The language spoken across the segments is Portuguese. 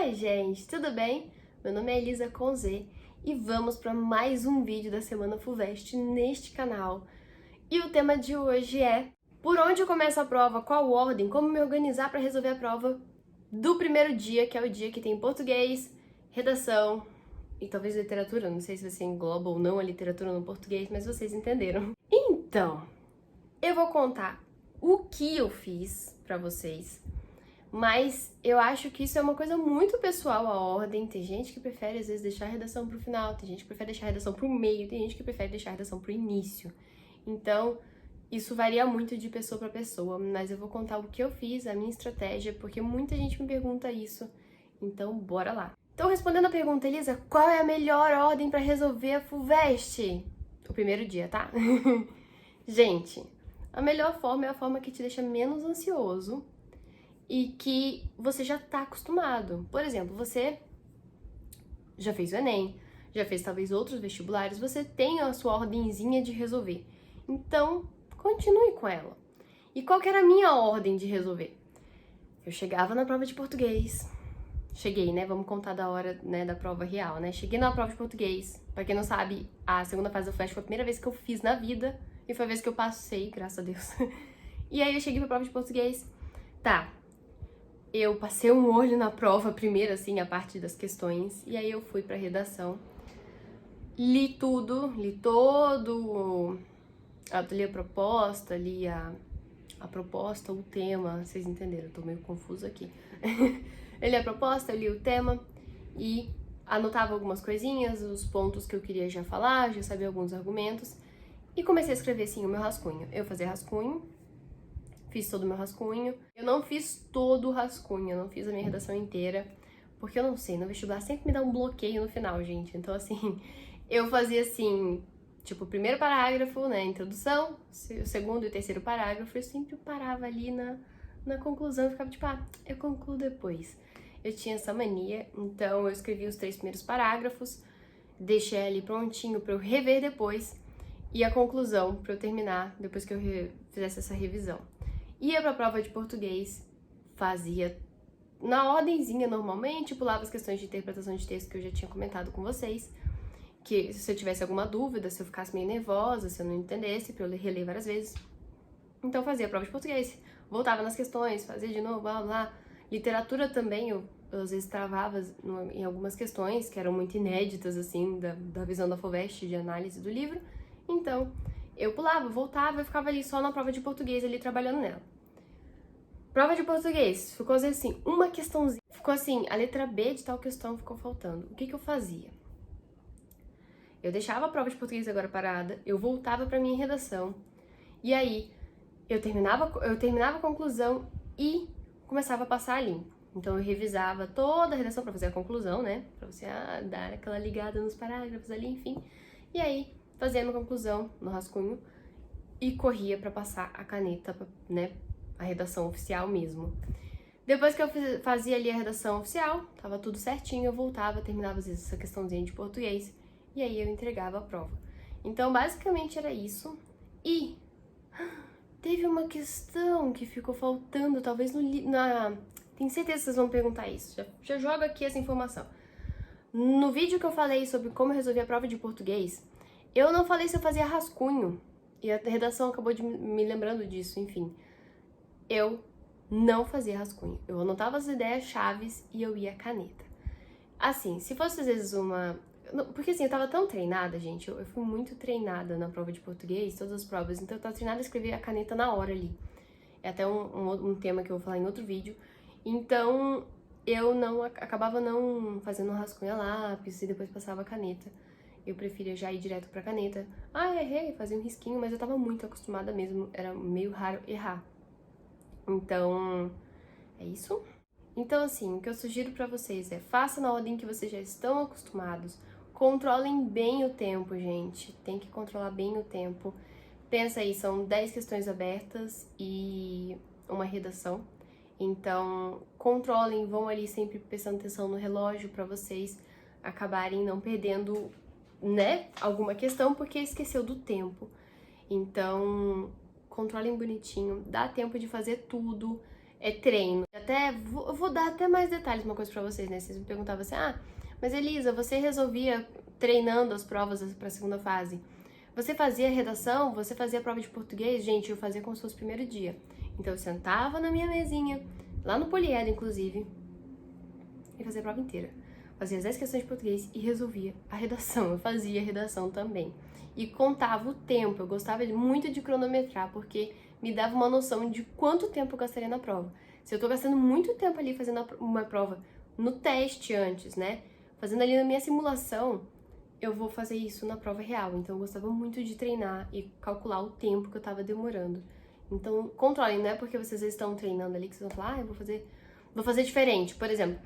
Oi, gente, tudo bem? Meu nome é Elisa com Z e vamos para mais um vídeo da Semana FUVEST neste canal. E o tema de hoje é por onde eu começo a prova, qual ordem, como me organizar para resolver a prova do primeiro dia, que é o dia que tem português, redação e talvez literatura. Não sei se você engloba ou não a literatura no português, mas vocês entenderam. Então, eu vou contar o que eu fiz para vocês. Mas eu acho que isso é uma coisa muito pessoal, a ordem. Tem gente que prefere, às vezes, deixar a redação pro final, tem gente que prefere deixar a redação pro meio, tem gente que prefere deixar a redação pro início. Então, isso varia muito de pessoa para pessoa, mas eu vou contar o que eu fiz, a minha estratégia, porque muita gente me pergunta isso. Então, bora lá. Então, respondendo a pergunta, Elisa, qual é a melhor ordem para resolver a FUVEST? O primeiro dia, tá? Gente, a melhor forma é a forma que te deixa menos ansioso e que você já tá acostumado. Por exemplo, você já fez o Enem, já fez talvez outros vestibulares, você tem a sua ordenzinha de resolver. Então, continue com ela. E qual que era a minha ordem de resolver? Eu chegava na prova de português. Cheguei, né? Vamos contar da hora, né, da prova real, né? Cheguei na prova de português. Pra quem não sabe, a segunda fase do FUVEST foi a primeira vez que eu fiz na vida e foi a vez que eu passei, graças a Deus. E aí eu cheguei pra prova de português. Tá. Eu passei um olho na prova primeiro, assim, a parte das questões, e aí eu fui pra redação. Li tudo, li todo, li a proposta, li a proposta, o tema, vocês entenderam, eu tô meio confusa aqui. Eu li a proposta, eu li o tema e anotava algumas coisinhas, os pontos que eu queria já falar, já sabia alguns argumentos, e comecei a escrever, assim, o meu rascunho. Eu fazia rascunho, fiz todo o meu rascunho. Eu não fiz todo o rascunho, eu não fiz a minha redação inteira, porque eu não sei, no vestibular sempre me dá um bloqueio no final, gente. Então, assim, eu fazia assim, tipo, o primeiro parágrafo, né, introdução, o segundo e o terceiro parágrafo, eu sempre parava ali na conclusão e ficava tipo, eu concluo depois. Eu tinha essa mania, então eu escrevi os 3 primeiros parágrafos, deixei ali prontinho pra eu rever depois, e a conclusão pra eu terminar depois que eu fizesse essa revisão. Ia pra prova de português, fazia na ordenzinha normalmente, pulava as questões de interpretação de texto que eu já tinha comentado com vocês, que se eu tivesse alguma dúvida, se eu ficasse meio nervosa, se eu não entendesse, pra eu reler várias vezes. Então fazia a prova de português, voltava nas questões, fazia de novo, blá blá. Literatura também, eu às vezes travava em algumas questões que eram muito inéditas, assim, da visão da FUVEST, de análise do livro. Então, eu pulava, voltava e ficava ali só na prova de português, ali trabalhando nela. Prova de português, ficou assim, uma questãozinha, ficou assim, a letra B de tal questão ficou faltando. O que que eu fazia? Eu deixava a prova de português agora parada, eu voltava pra minha redação, e aí eu terminava a conclusão e começava a passar limpo. Então eu revisava toda a redação pra fazer a conclusão, né? Pra você dar aquela ligada nos parágrafos ali, enfim. E aí fazia a minha conclusão no rascunho e corria pra passar a caneta, né? A redação oficial mesmo. Depois que eu fazia ali a redação oficial, tava tudo certinho, eu voltava, terminava às vezes essa questãozinha de português e aí eu entregava a prova. Então, basicamente era isso. E teve uma questão que ficou faltando, talvez tenho certeza que vocês vão perguntar isso, já jogo aqui essa informação. No vídeo que eu falei sobre como eu resolvi a prova de português, eu não falei se eu fazia rascunho, e a redação acabou de me lembrando disso, enfim. Eu não fazia rascunho. Eu anotava as ideias chaves e eu ia caneta. Assim, se fosse às vezes porque assim, eu tava tão treinada, gente, eu fui muito treinada na prova de português, todas as provas, então eu tava treinada a escrever a caneta na hora ali. É até um tema que eu vou falar em outro vídeo. Então, eu acabava não fazendo um rascunho a lápis e depois passava a caneta. Eu preferia já ir direto pra caneta. Errei, fazia um risquinho, mas eu tava muito acostumada mesmo, era meio raro errar. Então, é isso. Então, assim, o que eu sugiro pra vocês é faça na ordem que vocês já estão acostumados. Controlem bem o tempo, gente. Tem que controlar bem o tempo. Pensa aí, são 10 questões abertas e uma redação. Então, controlem, vão ali sempre prestando atenção no relógio pra vocês acabarem não perdendo, né, alguma questão porque esqueceu do tempo. Então, controlem bonitinho, dá tempo de fazer tudo. é treino. Eu vou dar até mais detalhes, uma coisa pra vocês, né? Vocês me perguntavam assim, mas Elisa, você resolvia treinando as provas pra segunda fase? Você fazia redação? Você fazia prova de português? Gente, eu fazia como se fosse o primeiro dia. Então eu sentava na minha mesinha, lá no Poliedro, inclusive, e fazia a prova inteira. Fazia as 10 questões de português e resolvia a redação. Eu fazia a redação também. E contava o tempo. Eu gostava muito de cronometrar, porque me dava uma noção de quanto tempo eu gastaria na prova. Se eu tô gastando muito tempo ali fazendo uma prova no teste antes, né? Fazendo ali na minha simulação, eu vou fazer isso na prova real. Então eu gostava muito de treinar e calcular o tempo que eu tava demorando. Então, controlem, não é porque vocês estão treinando ali que vocês vão falar, eu vou fazer diferente. Por exemplo,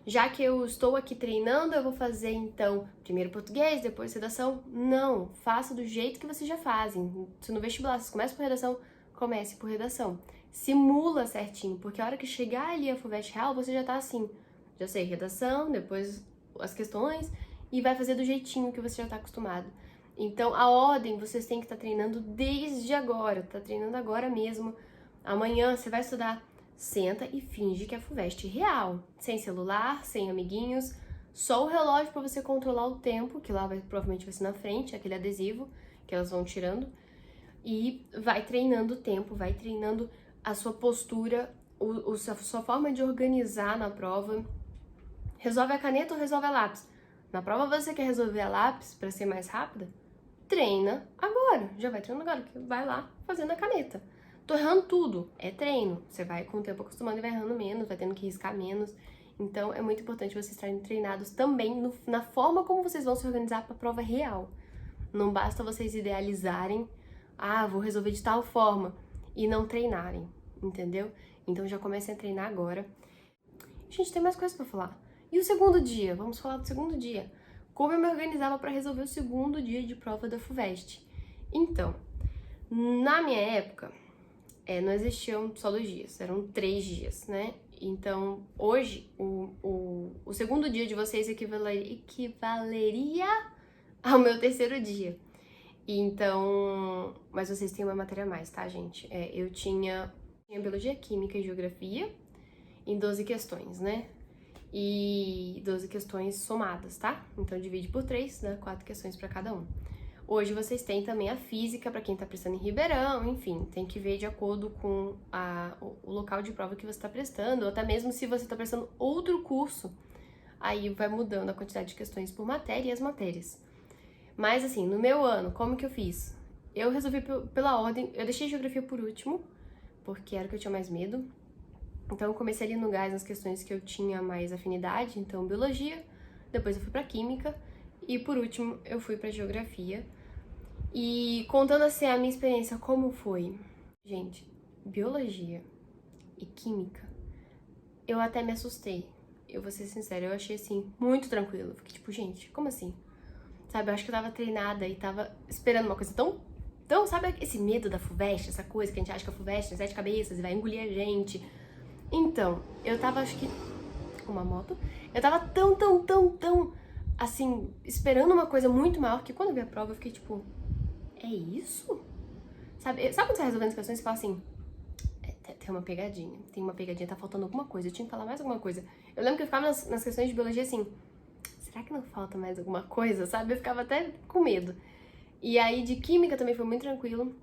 já que eu estou aqui treinando, eu vou fazer então primeiro português, depois redação. Não, faça do jeito que vocês já fazem. Se no vestibular vocês começam por redação, comece por redação. Simula certinho, porque a hora que chegar ali a FUVEST real, você já tá assim, já sei, redação, depois as questões, e vai fazer do jeitinho que você já tá acostumado. Então, a ordem vocês têm que estar treinando desde agora, tá treinando agora mesmo. Amanhã você vai estudar, senta e finge que é FUVEST real, sem celular, sem amiguinhos, só o relógio para você controlar o tempo, que lá provavelmente vai ser na frente, aquele adesivo que elas vão tirando, e vai treinando o tempo, vai treinando a sua postura, a sua forma de organizar na prova. Resolve a caneta ou resolve a lápis? Na prova você quer resolver a lápis para ser mais rápida? Treina agora, já vai treinando agora, que vai lá fazendo a caneta. Tô errando tudo, é treino. Você vai com o tempo acostumando e vai errando menos, vai tendo que riscar menos. Então é muito importante vocês estarem treinados também na forma como vocês vão se organizar para a prova real. Não basta vocês idealizarem, vou resolver de tal forma, e não treinarem, entendeu? Então já comecem a treinar agora. Gente, tem mais coisas para falar. E o segundo dia? Vamos falar do segundo dia. Como eu me organizava para resolver o segundo dia de prova da FUVEST? Então, na minha época, não existiam só 2 dias, eram 3 dias, né? Então, hoje, o segundo dia de vocês equivaleria ao meu terceiro dia. Então, mas vocês têm uma matéria a mais, tá, gente? Eu tinha Biologia, Química e Geografia em 12 questões, né? E 12 questões somadas, tá? Então divide por 3, né? 4 questões para cada um. Hoje vocês têm também a física para quem tá prestando em Ribeirão, enfim, tem que ver de acordo com o local de prova que você tá prestando, ou até mesmo se você tá prestando outro curso, aí vai mudando a quantidade de questões por matéria e as matérias. Mas assim, no meu ano, como que eu fiz? Eu resolvi pela ordem, eu deixei Geografia por último, porque era o que eu tinha mais medo. Então eu comecei ali no gás nas questões que eu tinha mais afinidade, então Biologia, depois eu fui pra Química e por último eu fui pra Geografia. E contando assim a minha experiência, como foi? Gente, Biologia e Química, eu até me assustei. Eu vou ser sincera, eu achei assim, muito tranquilo. Fiquei tipo, gente, como assim? Sabe, eu acho que eu tava treinada e tava esperando uma coisa tão, sabe esse medo da FUVEST, essa coisa que a gente acha que a FUVEST tem 7 cabeças e vai engolir a gente. Então, eu tava, acho que, uma moto, eu tava tão, assim, esperando uma coisa muito maior, que quando eu vi a prova eu fiquei tipo, é isso? Sabe quando você tá resolvendo as questões e você fala assim, tem uma pegadinha, tá faltando alguma coisa, eu tinha que falar mais alguma coisa. Eu lembro que eu ficava nas questões de biologia assim, será que não falta mais alguma coisa, sabe? Eu ficava até com medo. E aí de química também foi muito tranquilo.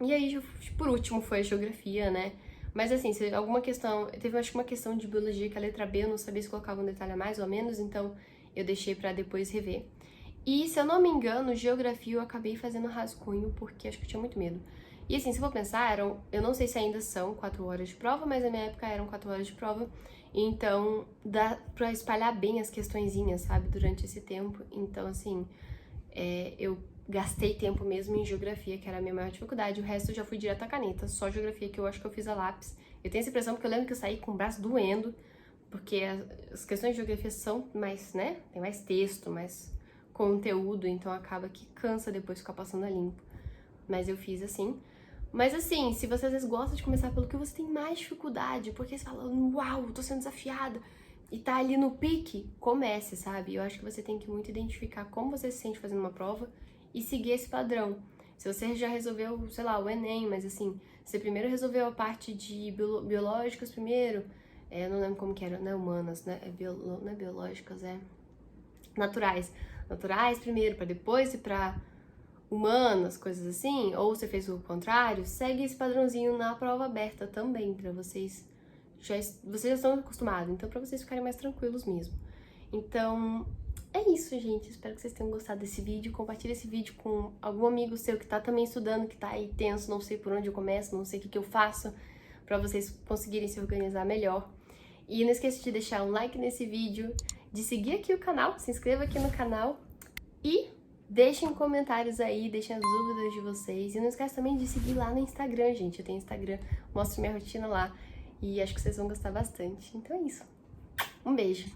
E aí, por último, foi a geografia, né? Mas assim, se alguma questão... Teve, acho que uma questão de biologia que a letra B eu não sabia se colocava um detalhe a mais ou a menos, então eu deixei pra depois rever. E, se eu não me engano, geografia eu acabei fazendo rascunho, porque acho que eu tinha muito medo. E assim, se eu for pensar, eu não sei se ainda são 4 horas de prova, mas na minha época eram 4 horas de prova. Então, dá pra espalhar bem as questõezinhas, sabe, durante esse tempo. Então, assim, eu gastei tempo mesmo em geografia, que era a minha maior dificuldade. O resto eu já fui direto à caneta, só geografia que eu acho que eu fiz a lápis. Eu tenho essa impressão porque eu lembro que eu saí com o braço doendo, porque as questões de geografia são mais, né, tem mais texto, mais conteúdo, então acaba que cansa depois ficar passando a limpo. Mas eu fiz assim. Mas assim, se você às vezes gosta de começar pelo que você tem mais dificuldade, porque você fala, uau, tô sendo desafiada, e tá ali no pique, comece, sabe? Eu acho que você tem que muito identificar como você se sente fazendo uma prova e seguir esse padrão. Se você já resolveu, sei lá, o Enem, mas assim, você primeiro resolveu a parte de biológicas primeiro, eu não lembro como que era, não é humanas, né? Não é biológicas, é naturais. Naturais primeiro, para depois ir para humanas, coisas assim, ou você fez o contrário, segue esse padrãozinho na prova aberta também, para vocês já estão acostumados, então para vocês ficarem mais tranquilos mesmo. Então, é isso, gente. Espero que vocês tenham gostado desse vídeo. Compartilhe esse vídeo com algum amigo seu que tá também estudando, que tá aí tenso, não sei por onde eu começo, não sei o que eu faço, para vocês conseguirem se organizar melhor. E não esqueça de deixar um like nesse vídeo, de seguir aqui o canal, se inscreva aqui no canal e deixem comentários aí, deixem as dúvidas de vocês. E não esqueça também de seguir lá no Instagram, gente. Eu tenho Instagram, mostro minha rotina lá e acho que vocês vão gostar bastante. Então é isso. Um beijo!